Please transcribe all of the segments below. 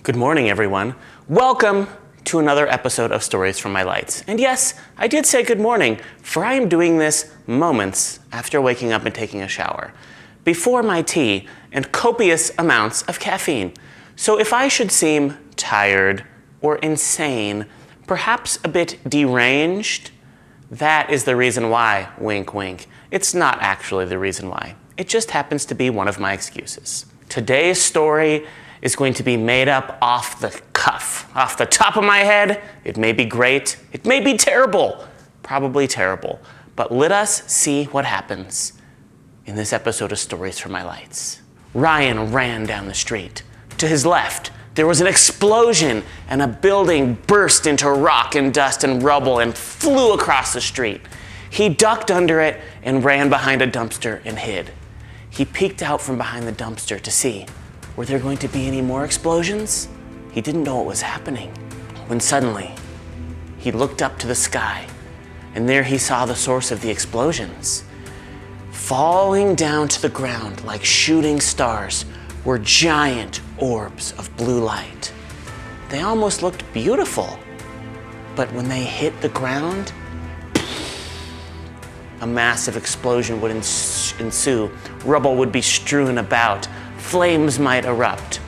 Good morning, everyone. Welcome to another episode of Stories from My Lights. And yes, I did say good morning, for I am doing this moments after waking up and taking a shower, before my tea and copious amounts of caffeine. So if I should seem tired or insane, perhaps a bit deranged, that is the reason why, wink wink. It's not actually the reason why. It just happens to be one of my excuses. Today's story is going to be made up off the cuff, off the top of my head. It may be great, it may be terrible, probably terrible, but let us see what happens in this episode of Stories from My Lights. Ryan ran down the street. To his left, there was an explosion and a building burst into rock and dust and rubble and flew across the street. He ducked under it and ran behind a dumpster and hid. He peeked out from behind the dumpster to see, were there going to be any more explosions? He didn't know what was happening, when suddenly he looked up to the sky, and there he saw the source of the explosions. Falling down to the ground like shooting stars were giant orbs of blue light. They almost looked beautiful, but when they hit the ground, a massive explosion would ensue. Rubble would be strewn about. Flames might erupt.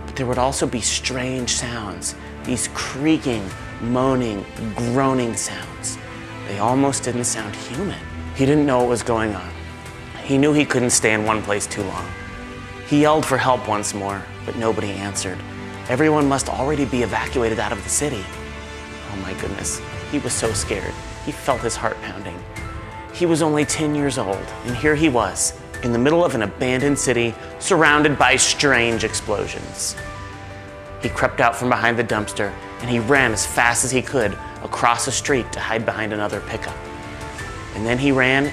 But there would also be strange sounds, these creaking, moaning, groaning sounds. They almost didn't sound human. He didn't know what was going on. He knew he couldn't stay in one place too long. He yelled for help once more, but nobody answered. Everyone must already be evacuated out of the city. Oh my goodness, he was so scared. He felt his heart pounding. He was only 10 years old, and here he was, in the middle of an abandoned city, surrounded by strange explosions. He crept out from behind the dumpster, and he ran as fast as he could across the street to hide behind another pickup. And then he ran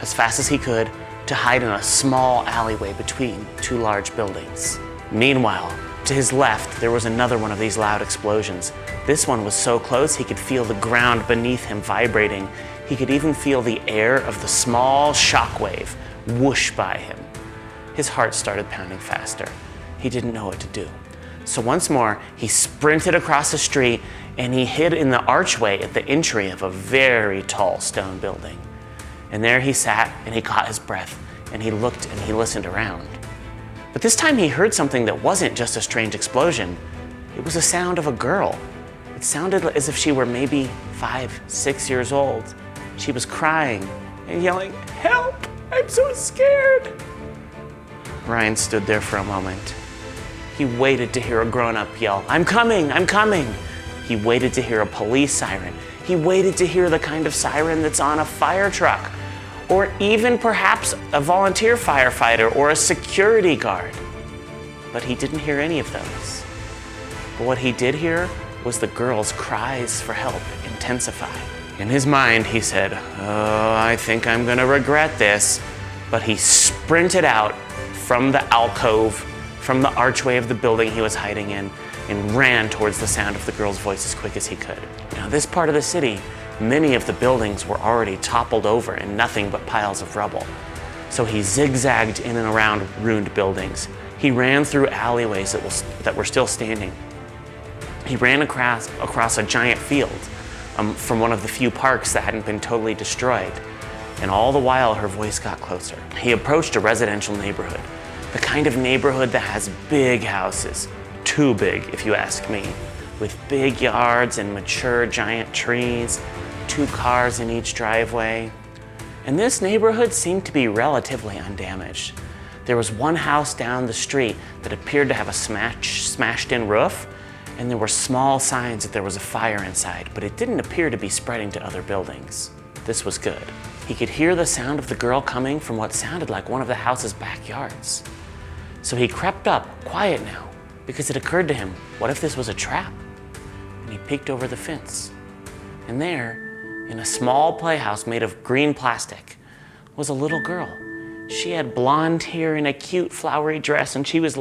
as fast as he could to hide in a small alleyway between two large buildings. Meanwhile, to his left, there was another one of these loud explosions. This one was so close he could feel the ground beneath him vibrating. He could even feel the air of the small shockwave whoosh by him. His heart started pounding faster. He didn't know what to do. So once more, he sprinted across the street and he hid in the archway at the entry of a very tall stone building. And there he sat and he caught his breath and he looked and he listened around. But this time he heard something that wasn't just a strange explosion. It was the sound of a girl. It sounded as if she were maybe 5, 6 years old. She was crying and yelling, "Help! I'm so scared!" Ryan stood there for a moment. He waited to hear a grown-up yell, "I'm coming! I'm coming!" He waited to hear a police siren. He waited to hear the kind of siren that's on a fire truck, or even perhaps a volunteer firefighter or a security guard. But he didn't hear any of those. But what he did hear was the girl's cries for help intensify. In his mind, he said, "Oh, I think I'm gonna regret this." But he sprinted out from the alcove, from the archway of the building he was hiding in, and ran towards the sound of the girl's voice as quick as he could. Now, this part of the city, many of the buildings were already toppled over and nothing but piles of rubble. So he zigzagged in and around ruined buildings. He ran through alleyways that were still standing. He ran across a giant field from one of the few parks that hadn't been totally destroyed. And all the while, her voice got closer. He approached a residential neighborhood, the kind of neighborhood that has big houses, too big if you ask me, with big yards and mature giant trees, 2 cars in each driveway. And this neighborhood seemed to be relatively undamaged. There was one house down the street that appeared to have a smashed-in roof, and there were small signs that there was a fire inside, but it didn't appear to be spreading to other buildings. This was good. He could hear the sound of the girl coming from what sounded like one of the house's backyards. So he crept up, quiet now, because it occurred to him, what if this was a trap? And he peeked over the fence. And there, in a small playhouse made of green plastic, was a little girl. She had blonde hair and a cute flowery dress, and she was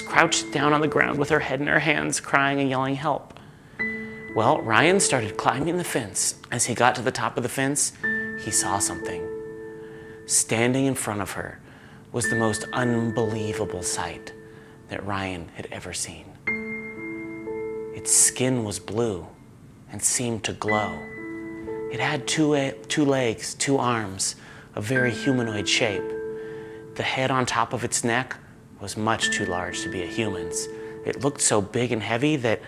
crouched down on the ground with her head in her hands, crying and yelling help. Well, Ryan started climbing the fence. As he got to the top of the fence, he saw something. Standing in front of her was the most unbelievable sight that Ryan had ever seen. Its skin was blue and seemed to glow. It had two legs, 2 arms, a very humanoid shape. The head on top of its neck was much too large to be a human's. It looked so big and heavy that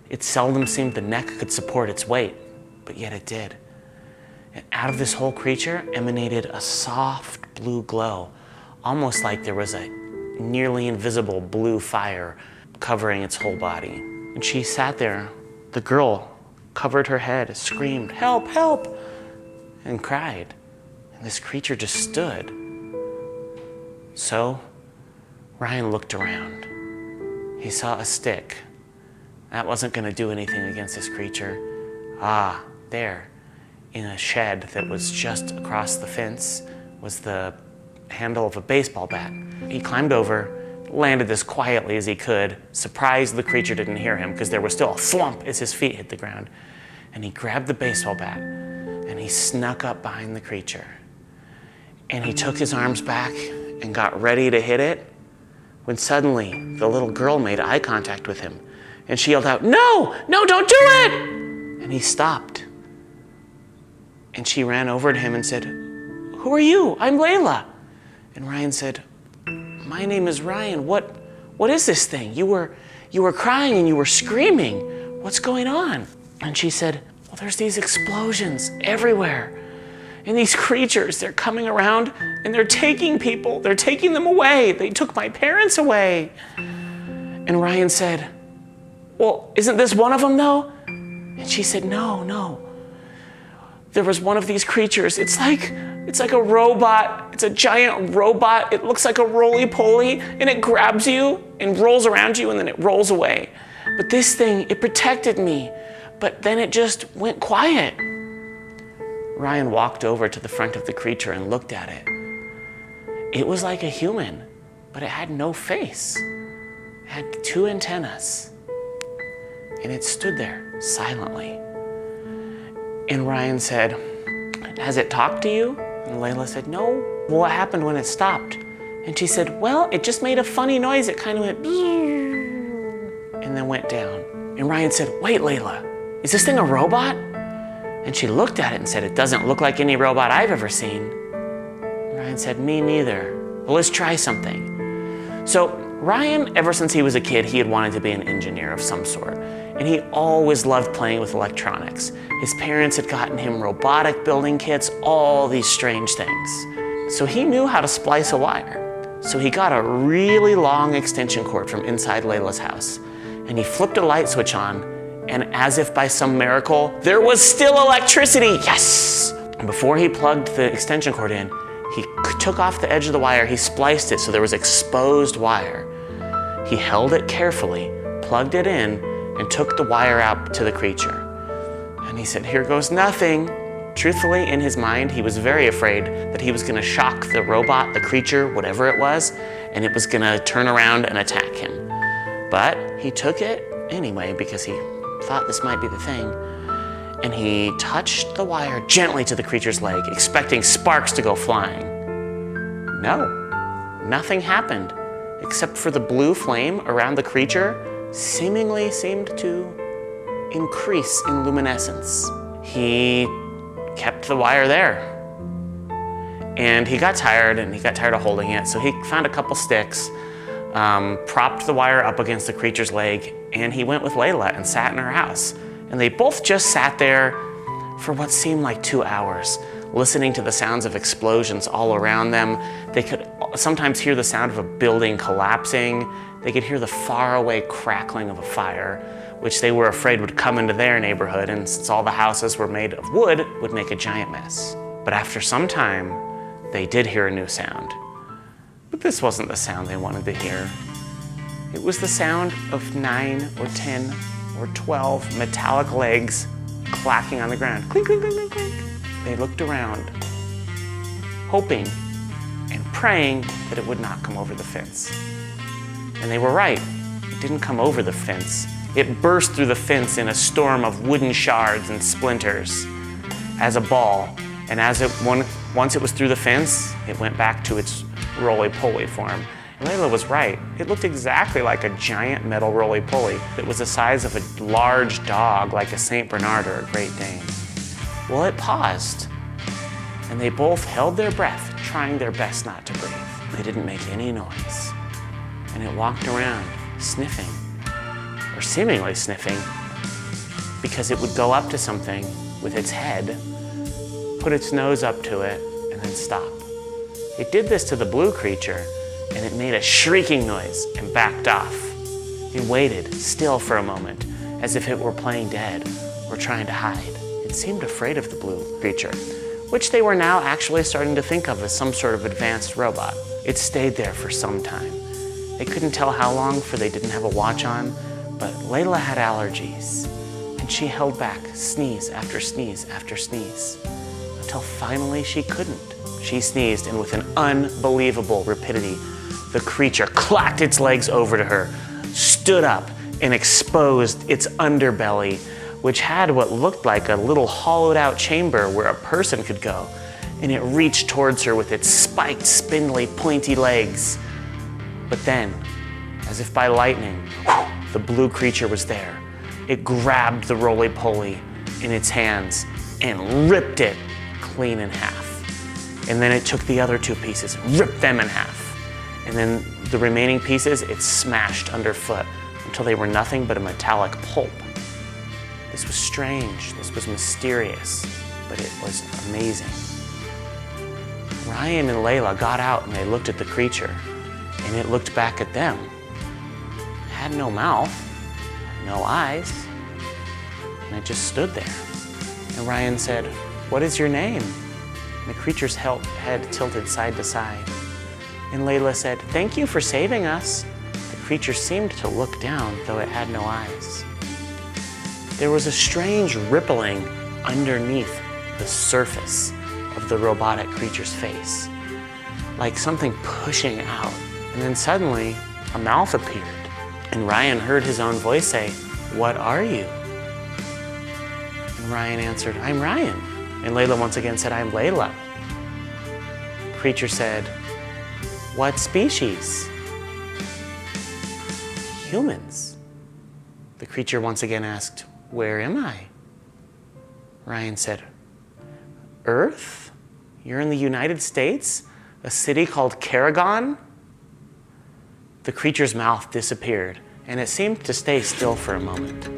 it seldom seemed the neck could support its weight, but yet it did. And out of this whole creature emanated a soft blue glow, almost like there was a nearly invisible blue fire covering its whole body. And she sat there. The girl covered her head, screamed, "Help, help," and cried. And this creature just stood. So Ryan looked around. He saw a stick. That wasn't going to do anything against this creature. Ah, there, in a shed that was just across the fence, was the handle of a baseball bat. He climbed over, landed as quietly as he could, surprised the creature didn't hear him because there was still a thwomp as his feet hit the ground. And he grabbed the baseball bat and he snuck up behind the creature. And he took his arms back and got ready to hit it when suddenly the little girl made eye contact with him. And she yelled out, "No, no, don't do it!" And he stopped. And she ran over to him and said, "Who are you? I'm Layla." And Ryan said, "My name is Ryan. What is this thing? You were crying and you were screaming. What's going on?" And she said, "Well, there's these explosions everywhere. And these creatures, they're coming around and they're taking people. They're taking them away. They took my parents away." And Ryan said, "Well, isn't this one of them though?" And she said, No. There was one of these creatures. It's like a robot. It's a giant robot. It looks like a roly-poly, and it grabs you and rolls around you, and then it rolls away. But this thing, it protected me, but then it just went quiet." Ryan walked over to the front of the creature and looked at it. It was like a human, but it had no face. It had 2 antennas. And it stood there silently. And Ryan said, "Has it talked to you?" And Layla said, "No." "Well, what happened when it stopped?" And she said, "Well, it just made a funny noise. It kind of went and then went down." And Ryan said, "Wait, Layla, is this thing a robot?" And she looked at it and said, "It doesn't look like any robot I've ever seen." And Ryan said, "Me neither. Well, let's try something." So Ryan, ever since he was a kid, he had wanted to be an engineer of some sort. And he always loved playing with electronics. His parents had gotten him robotic building kits, all these strange things. So he knew how to splice a wire. So he got a really long extension cord from inside Layla's house. And he flipped a light switch on, and as if by some miracle, there was still electricity. Yes! And before he plugged the extension cord in, he took off the edge of the wire, he spliced it so there was exposed wire. He held it carefully, plugged it in, and took the wire out to the creature. And he said, "Here goes nothing." Truthfully, in his mind, he was very afraid that he was gonna shock the robot, the creature, whatever it was, and it was gonna turn around and attack him. But he took it anyway because he thought this might be the thing. And he touched the wire gently to the creature's leg, expecting sparks to go flying. No, nothing happened, except for the blue flame around the creature seemingly seemed to increase in luminescence. He kept the wire there. And he got tired of holding it, so he found a couple sticks, propped the wire up against the creature's leg, and he went with Layla and sat in her house. And they both just sat there for what seemed like 2 hours, listening to the sounds of explosions all around them. They could sometimes hear the sound of a building collapsing. They could hear the faraway crackling of a fire, which they were afraid would come into their neighborhood, and since all the houses were made of wood, would make a giant mess. But after some time, they did hear a new sound. But this wasn't the sound they wanted to hear. It was the sound of 9 or 10 or 12 metallic legs clacking on the ground. Clink, clink, clink, clink, clink. They looked around, hoping and praying that it would not come over the fence. And they were right. It didn't come over the fence. It burst through the fence in a storm of wooden shards and splinters as a ball. And once it was through the fence, it went back to its roly-poly form. Layla was right. It looked exactly like a giant metal roly-poly that was the size of a large dog like a Saint Bernard or a Great Dane. Well, it paused, and they both held their breath, trying their best not to breathe. They didn't make any noise. And it walked around, sniffing, or seemingly sniffing, because it would go up to something with its head, put its nose up to it, and then stop. It did this to the blue creature, and it made a shrieking noise and backed off. It waited still for a moment, as if it were playing dead or trying to hide. It seemed afraid of the blue creature, which they were now actually starting to think of as some sort of advanced robot. It stayed there for some time. They couldn't tell how long, for they didn't have a watch on, but Layla had allergies, and she held back sneeze after sneeze after sneeze, until finally she couldn't. She sneezed, and with an unbelievable rapidity, the creature clacked its legs over to her, stood up, and exposed its underbelly, which had what looked like a little hollowed out chamber where a person could go, and it reached towards her with its spiked, spindly, pointy legs. But then, as if by lightning, the blue creature was there. It grabbed the roly-poly in its hands and ripped it clean in half. And then it took the other two pieces, ripped them in half. And then the remaining pieces, it smashed underfoot until they were nothing but a metallic pulp. This was strange, this was mysterious, but it was amazing. Ryan and Layla got out and they looked at the creature, and it looked back at them. It had no mouth, no eyes, and it just stood there. And Ryan said, "What is your name?" And the creature's head tilted side to side. And Layla said, "Thank you for saving us." The creature seemed to look down, though it had no eyes. There was a strange rippling underneath the surface of the robotic creature's face, like something pushing out. And then suddenly, a mouth appeared, and Ryan heard his own voice say, "What are you?" And Ryan answered, "I'm Ryan." And Layla once again said, "I'm Layla." The creature said, "What species?" "Humans." The creature once again asked, "Where am I?" Ryan said, "Earth? You're in the United States? A city called Karagon?" The creature's mouth disappeared, and it seemed to stay still for a moment.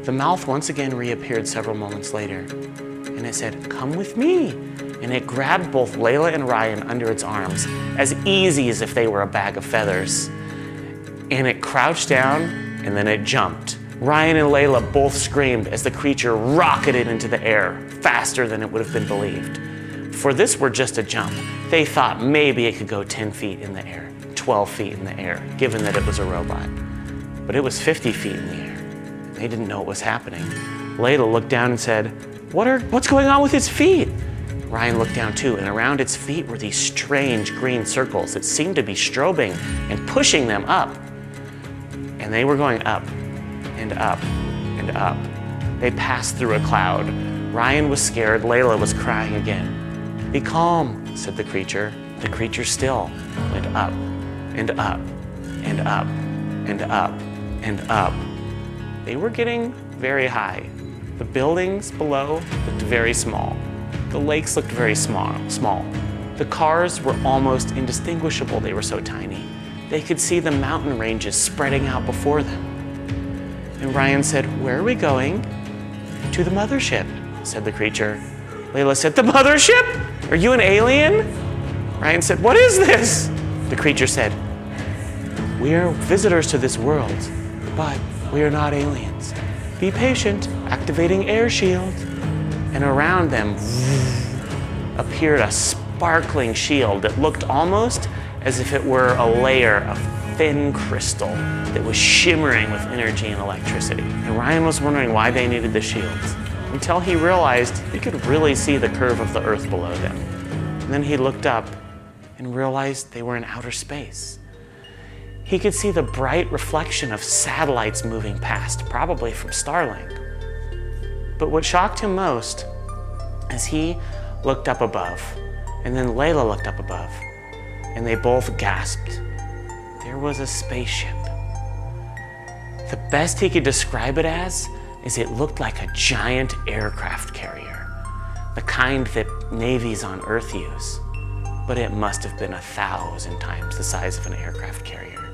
The mouth once again reappeared several moments later, and it said, "Come with me." And it grabbed both Layla and Ryan under its arms, as easy as if they were a bag of feathers. And it crouched down, and then it jumped. Ryan and Layla both screamed as the creature rocketed into the air, faster than it would have been believed. For this were just a jump. They thought maybe it could go 10 feet in the air, 12 feet in the air, given that it was a robot. But it was 50 feet in the air. They didn't know what was happening. Layla looked down and said, "What's going on with its feet?" Ryan looked down too, and around its feet were these strange green circles that seemed to be strobing and pushing them up. And they were going up and up and up. They passed through a cloud. Ryan was scared, Layla was crying again. "Be calm," said the creature. The creature still went up and up and up and up and up. They were getting very high. The buildings below looked very small. The lakes looked very small. The cars were almost indistinguishable, they were so tiny. They could see the mountain ranges spreading out before them. And Ryan said, "Where are we going?" "To the mothership," said the creature. Layla said, "The mothership? Are you an alien?" Ryan said, "What is this?" The creature said, "We are visitors to this world, but we are not aliens. Be patient, activating air shield." And around them appeared a sparkling shield that looked almost as if it were a layer of thin crystal that was shimmering with energy and electricity. And Ryan was wondering why they needed the shield, until he realized he could really see the curve of the earth below them. And then he looked up and realized they were in outer space. He could see the bright reflection of satellites moving past, probably from Starlink. But what shocked him most is he looked up above, and then Layla looked up above, and they both gasped there was a spaceship. The best he could describe it as is it looked like a giant aircraft carrier, the kind that navies on Earth use, but it must have been 1,000 times the size of an aircraft carrier.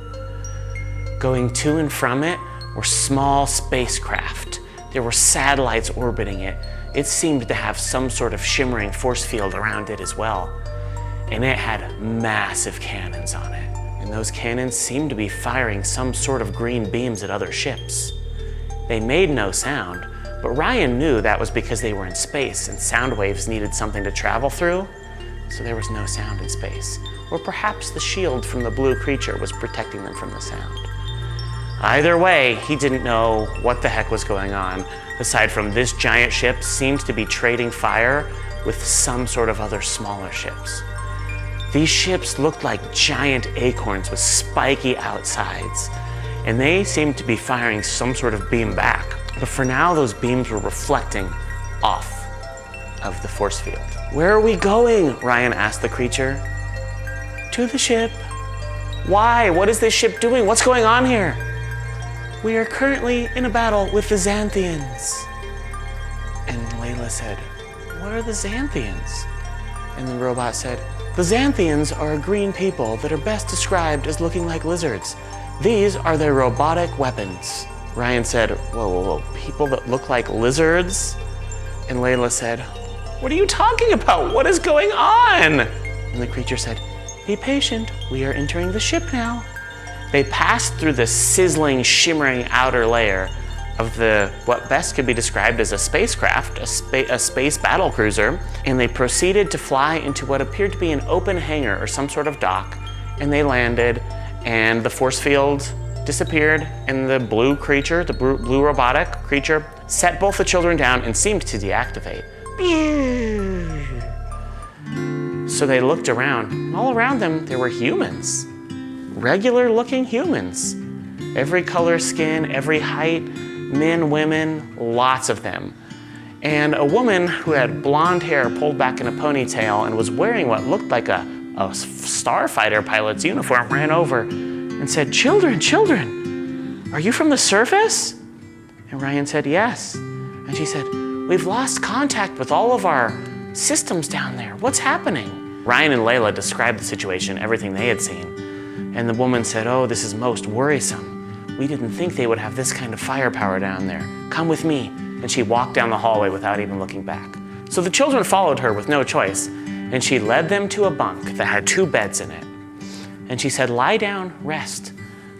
Going to and from it were small spacecraft. There were satellites orbiting it. It seemed to have some sort of shimmering force field around it as well. And it had massive cannons on it. And those cannons seemed to be firing some sort of green beams at other ships. They made no sound, but Ryan knew that was because they were in space and sound waves needed something to travel through, so there was no sound in space. Or perhaps the shield from the blue creature was protecting them from the sound. Either way, he didn't know what the heck was going on, aside from this giant ship seemed to be trading fire with some sort of other smaller ships. These ships looked like giant acorns with spiky outsides, and they seemed to be firing some sort of beam back. But for now, those beams were reflecting off of the force field. "Where are we going?" Ryan asked the creature. "To the ship." "Why? What is this ship doing? What's going on here?" "We are currently in a battle with the Xanthians." And Layla said, "What are the Xanthians?" And the robot said, "The Xanthians are a green people that are best described as looking like lizards. These are their robotic weapons." Ryan said, whoa, people that look like lizards?" And Layla said, "What are you talking about? What is going on?" And the creature said, "Be patient, we are entering the ship now." They passed through the sizzling, shimmering outer layer of what best could be described as a spacecraft, a space battle cruiser, and they proceeded to fly into what appeared to be an open hangar or some sort of dock, and they landed, and the force field disappeared, and the blue creature, the blue robotic creature, set both the children down and seemed to deactivate. So they looked around, and all around them there were humans. Regular looking humans. Every color skin, every height, men, women, lots of them. And a woman who had blonde hair pulled back in a ponytail and was wearing what looked like a starfighter pilot's uniform ran over and said, "Children, children, are you from the surface?" And Ryan said, "Yes." And she said, "We've lost contact with all of our systems down there. What's happening?" Ryan and Layla described the situation, everything they had seen. And the woman said, "Oh, this is most worrisome. We didn't think they would have this kind of firepower down there. Come with me." And she walked down the hallway without even looking back. So the children followed her with no choice, and she led them to a bunk that had 2 beds in it. And she said, "Lie down, rest.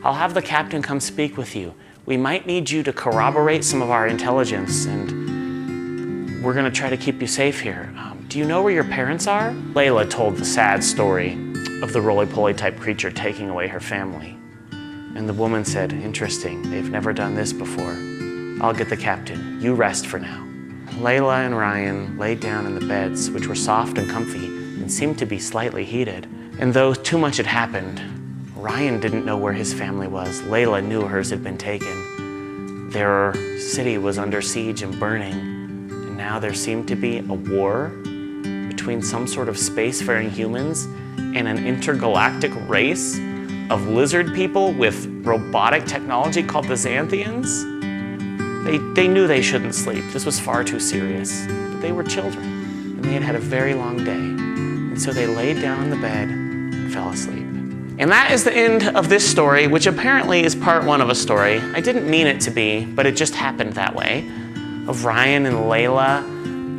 I'll have the captain come speak with you. We might need you to corroborate some of our intelligence, and we're gonna try to keep you safe here. Do you know where your parents are?" Layla told the sad story of the roly-poly type creature taking away her family. And the woman said, "Interesting, they've never done this before. I'll get the captain, you rest for now." Layla and Ryan laid down in the beds, which were soft and comfy and seemed to be slightly heated. And though too much had happened, Ryan didn't know where his family was. Layla knew hers had been taken. Their city was under siege and burning, and now there seemed to be a war between some sort of spacefaring humans and an intergalactic race of lizard people with robotic technology called the Xanthians. They knew they shouldn't sleep. This was far too serious. But they were children, and they had had a very long day. And so they laid down on the bed and fell asleep. And that is the end of this story, which apparently is part 1 of a story. I didn't mean it to be, but it just happened that way, of Ryan and Layla.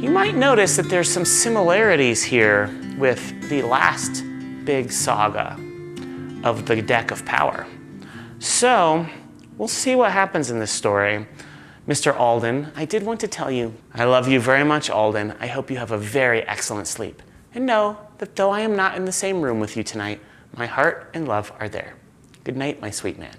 You might notice that there's some similarities here with the last big saga of the Deck of Power. So we'll see what happens in this story. Mr. Alden, I did want to tell you, I love you very much, Alden. I hope you have a very excellent sleep. And know that though I am not in the same room with you tonight, my heart and love are there. Good night, my sweet man.